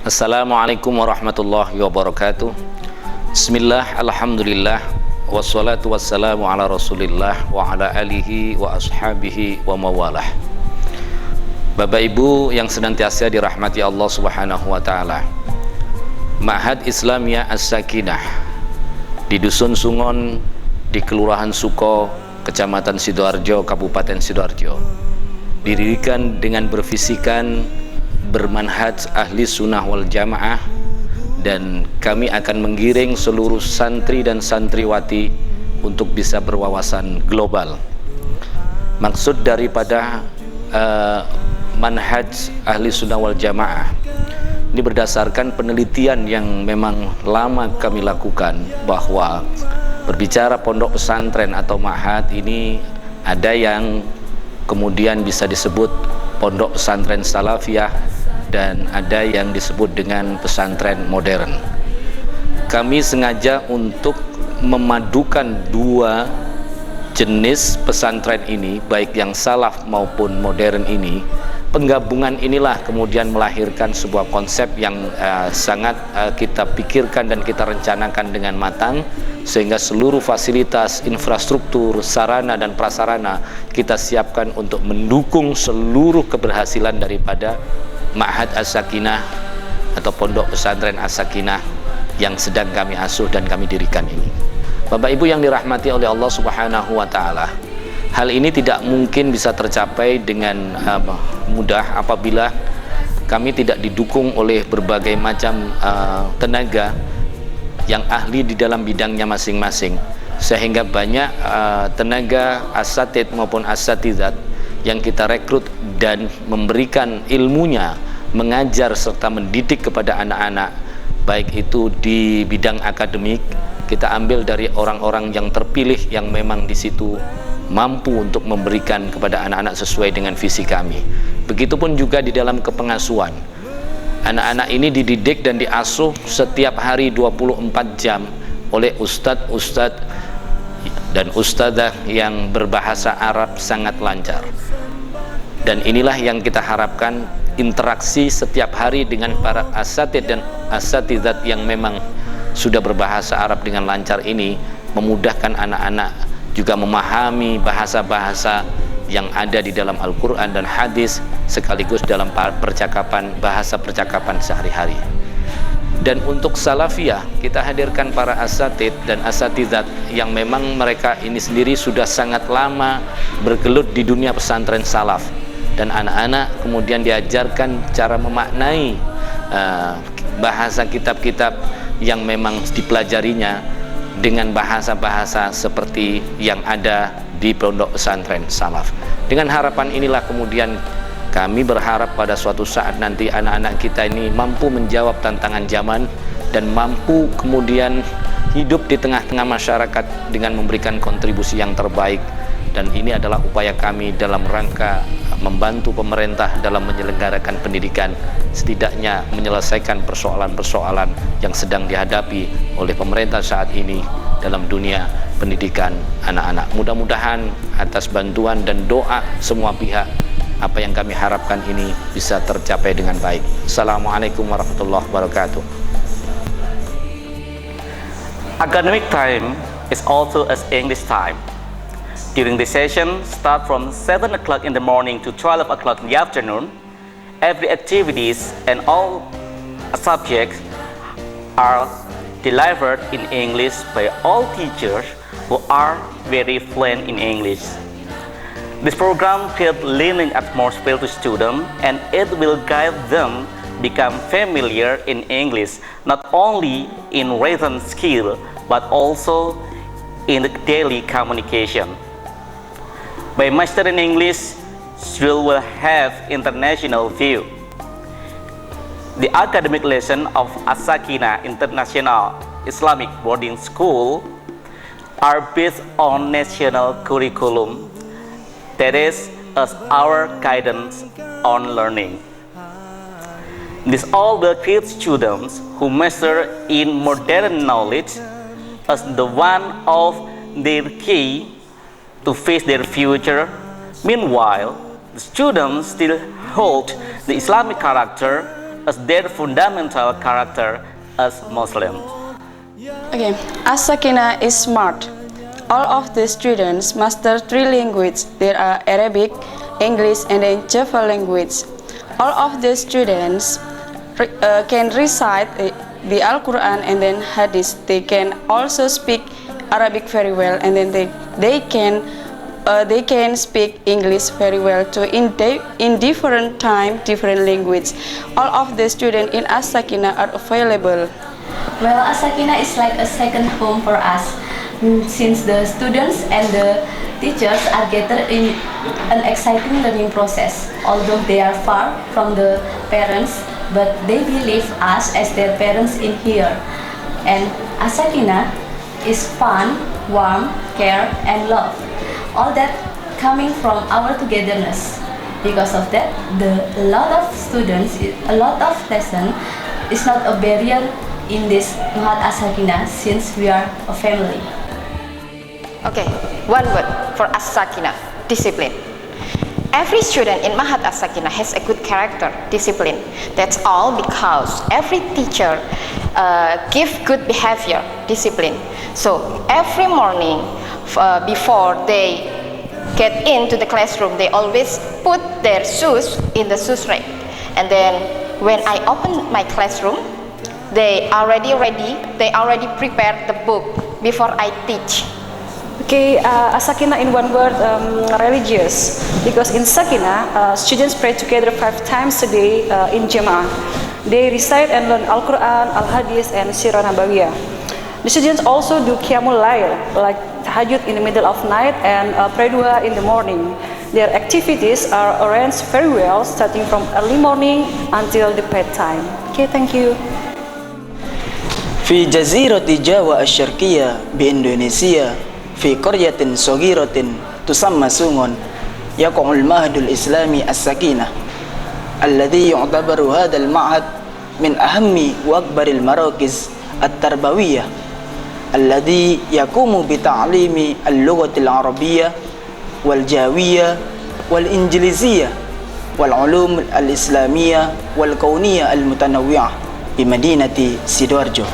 Assalamualaikum warahmatullahi wabarakatuh. Bismillah, alhamdulillah, wassalatu wassalamu ala rasulillah wa ala alihi wa ashabihi wa mawalah. Bapak Ibu yang senantiasa dirahmati Allah subhanahu wa ta'ala, Ma'had Islamiyah As-Sakinah di Dusun Sungon, di Kelurahan Suko, Kecamatan Sidoarjo, Kabupaten Sidoarjo, didirikan dengan bervisikan bermanhaj ahli sunnah wal jamaah, dan kami akan menggiring seluruh santri dan santriwati untuk bisa berwawasan global. Maksud daripada manhaj ahli sunnah wal jamaah ini berdasarkan penelitian yang memang lama kami lakukan, bahwa berbicara pondok pesantren atau ma'had ini ada yang kemudian bisa disebut pondok pesantren salafiyah dan ada yang disebut dengan pesantren modern. Kami sengaja untuk memadukan dua jenis pesantren ini, baik yang salaf maupun modern ini. Penggabungan inilah kemudian melahirkan sebuah konsep yang sangat kita pikirkan dan kita rencanakan dengan matang, sehingga seluruh fasilitas, infrastruktur, sarana dan prasarana kita siapkan untuk mendukung seluruh keberhasilan daripada Ma'had As-Sakinah atau Pondok Pesantren As-Sakinah yang sedang kami asuh dan kami dirikan ini. Bapak Ibu yang dirahmati oleh Allah Subhanahu wa ta'ala, hal ini tidak mungkin bisa tercapai dengan mudah apabila kami tidak didukung oleh berbagai macam tenaga yang ahli di dalam bidangnya masing-masing, sehingga banyak tenaga asatid maupun asatidzat yang kita rekrut dan memberikan ilmunya, mengajar serta mendidik kepada anak-anak, baik itu di bidang akademik. Kita ambil dari orang-orang yang terpilih yang memang di situ mampu untuk memberikan kepada anak-anak sesuai dengan visi kami. Begitupun juga di dalam kepengasuhan. Anak-anak ini dididik dan diasuh setiap hari 24 jam oleh ustadz-ustadz dan ustadzah yang berbahasa Arab sangat lancar. Dan inilah yang kita harapkan, interaksi setiap hari dengan para asatid dan asatidzat yang memang sudah berbahasa Arab dengan lancar ini memudahkan anak-anak juga memahami bahasa-bahasa yang ada di dalam Al-Quran dan hadis, sekaligus dalam percakapan, bahasa percakapan sehari-hari. Dan untuk salafiyah, kita hadirkan para asatid dan asatidzat yang memang mereka ini sendiri sudah sangat lama bergelut di dunia pesantren salaf, dan anak-anak kemudian diajarkan cara memaknai bahasa kitab-kitab yang memang dipelajarinya dengan bahasa-bahasa seperti yang ada di pondok pesantren salaf. Dengan harapan inilah kemudian kami berharap pada suatu saat nanti anak-anak kita ini mampu menjawab tantangan zaman dan mampu kemudian hidup di tengah-tengah masyarakat dengan memberikan kontribusi yang terbaik. Dan ini adalah upaya kami dalam rangka membantu pemerintah dalam menyelenggarakan pendidikan, setidaknya menyelesaikan persoalan-persoalan yang sedang dihadapi oleh pemerintah saat ini dalam dunia pendidikan anak-anak. Mudah-mudahan atas bantuan dan doa semua pihak, apa yang kami harapkan ini bisa tercapai dengan baik. Assalamualaikum warahmatullahi wabarakatuh. Academic time is also as English time. During the session, start from 7 o'clock in the morning to 12 o'clock in the afternoon. Every activities and all subjects are delivered in English by all teachers who are very fluent in English. This program creates learning atmosphere to students, and it will guide them become familiar in English, not only in written skill, but also in the daily communication. By mastering English, students will have international view. The academic lesson of As-Sakinah International Islamic Boarding School are based on national curriculum. That is as our guidance on learning. This all will create students who master in modern knowledge as the one of their key to face their future. Meanwhile, the students still hold the Islamic character as their fundamental character as Muslims. Okay, As-Sakinah is smart. All of the students master 3 languages. There are Arabic, English, and then Java language. All of the students can recite the Al-Quran and then Hadith. They can also speak Arabic very well, and then they can speak English very well too. In different time, different language. All of the students in As-Sakinah are available. Well, As-Sakinah is like a second home for us, since the students and the teachers are gathered in an exciting learning process. Although they are far from the parents, but they believe us as their parents in here. And As-Sakinah is fun, warm, care, and love. All that coming from our togetherness. Because of that, a lot of students, a lot of lesson is not a barrier in this Mahat As-Sakinah, since we are a family. Okay, one word for As-Sakinah, discipline. Every student in Mahat As-Sakinah has a good character, discipline. That's all because every teacher give good behavior, discipline. So every morning before they get into the classroom, they always put their shoes in the shoes rack. And then when I open my classroom, they already ready, they already prepared the book before I teach. Okay, As-Sakinah in one word, religious. Because in Sakinah, students pray together 5 times a day in Jama'ah. They recite and learn Al-Quran, Al-Hadith, and Sirah Nabawiyah. The students also do Qiyamul Lail, like tahajjud in the middle of night and pray dua in the morning. Their activities are arranged very well, starting from early morning until the bedtime. Okay, thank you. في جزيرة جاوا الشرقية بإندونيسيا في قرية صغيرة تسمى سونغون يقع المعهد الإسلامي السكينة الذي يعتبر هذا المعهد من أهم وأكبر المراكز التربوية الذي يقوم بتعليم اللغة العربية والجاوية والإنجليزية والعلوم الإسلامية والكونية المتنوعة بمدينة سيدوارجو.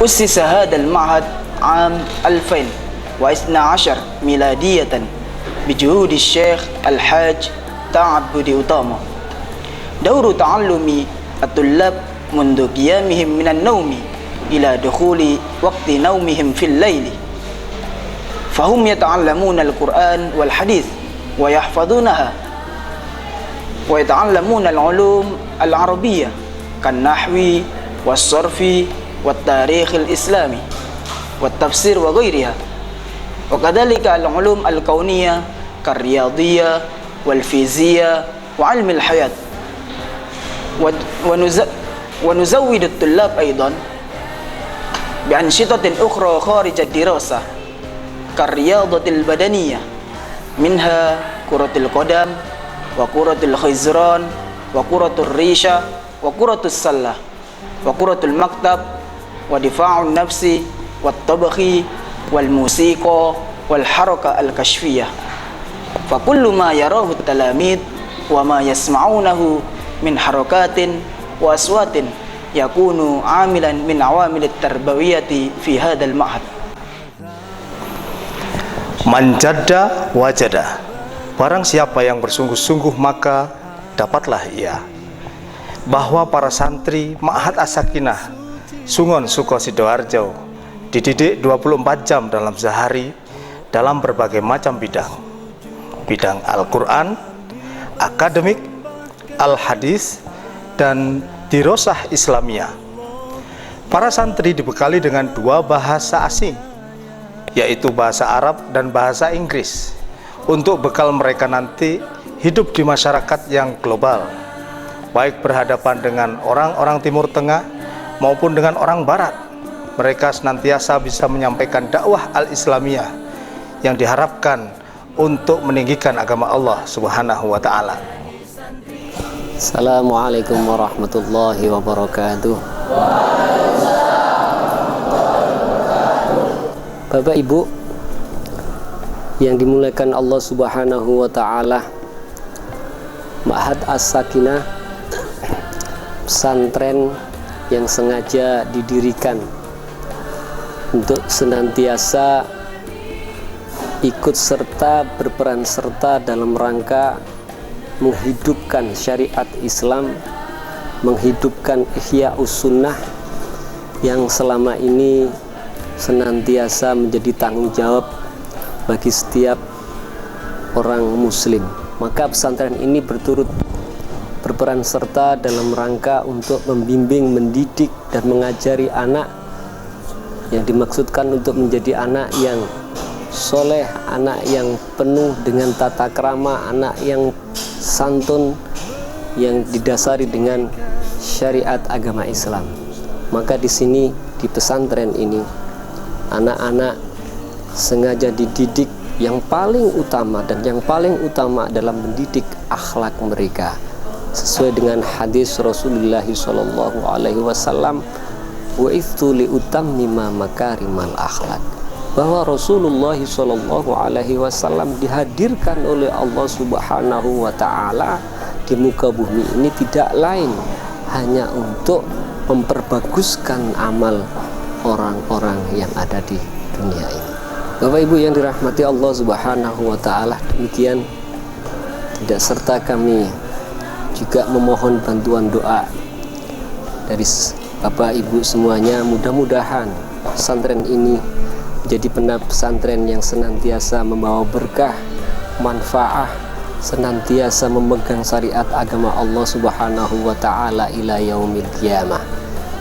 أسس هذا المعهد عام 2012 ميلادية بجهود الشيخ الحاج تعبد أوتامو. دور تعلم الطلاب منذ قيامهم من النوم إلى دخول وقت نومهم في الليل، فهم يتعلمون القرآن والحديث ويحفظونها، ويتعلمون العلوم العربية كالنحو والصرف والتاريخ الإسلامي والتفسير وغيرها، وكذلك العلوم الكونية كالرياضية والفيزياء وعلم الحياة. ونزود الطلاب أيضا بأنشطة أخرى خارج الدراسة كالرياضة البدنية، منها كرة القدم وكرة الخيزران وكرة الريشة وكرة السلة وكرة المكتب ودفاع النفس والطبخ والموسيقى والحركة الكشفية. فكل ما يراه التلاميذ وما يسمعونه من حركات وأصوات يكون عاملا من عوامل التربوية في هذا المعهد. Man jadda wajada. Barang siapa yang bersungguh-sungguh maka dapatlah ia. Bahwa para santri Ma'had As-Sakinah Sungon Suko Sidoarjo dididik 24 jam dalam sehari dalam berbagai macam bidang. Bidang Al-Quran, akademik, Al-Hadis, dan dirosah Islamiyah. Para santri dibekali dengan 2 bahasa asing, yaitu bahasa Arab dan bahasa Inggris, untuk bekal mereka nanti hidup di masyarakat yang global, baik berhadapan dengan orang-orang Timur Tengah maupun dengan orang Barat. Mereka senantiasa bisa menyampaikan dakwah al-Islamiyah yang diharapkan untuk meninggikan agama Allah Subhanahu wa Ta'ala. Assalamualaikum warahmatullahi wabarakatuh. Bapak Ibu yang dimuliakan Allah Subhanahu wa Ta'ala, Ma'had As-Sakinah pesantren yang sengaja didirikan untuk senantiasa ikut serta, berperan serta dalam rangka menghidupkan syariat Islam, menghidupkan Ihya'us Sunnah yang selama ini senantiasa menjadi tanggung jawab bagi setiap orang muslim. Maka pesantren ini berperan serta dalam rangka untuk membimbing, mendidik, dan mengajari anak yang dimaksudkan untuk menjadi anak yang soleh, anak yang penuh dengan tata krama, anak yang santun, yang didasari dengan syariat agama Islam. Maka di sini, di pesantren ini, anak-anak sengaja dididik yang paling utama, dan yang paling utama dalam mendidik akhlak mereka sesuai dengan hadis Rasulullah SAW, wa'ithu liutammima makarimal akhlak, bahwa Rasulullah SAW dihadirkan oleh Allah Subhanahu wa Ta'ala di muka bumi ini tidak lain hanya untuk memperbaguskan amal orang-orang yang ada di dunia ini. Bapak Ibu yang dirahmati Allah Subhanahu wa Ta'ala, demikian tidak serta kami juga memohon bantuan doa dari Bapak Ibu semuanya. Mudah-mudahan pesantren ini menjadi pesantren yang senantiasa membawa berkah, manfaat, senantiasa memegang syariat agama Allah Subhanahu wa Ta'ala ila yaumil qiyamah.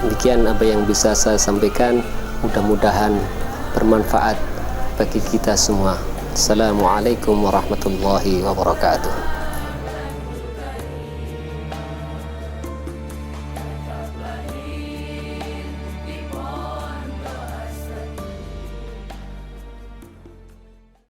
Demikian apa yang bisa saya sampaikan, mudah-mudahan bermanfaat bagi kita semua. Assalamualaikum warahmatullahi wabarakatuh.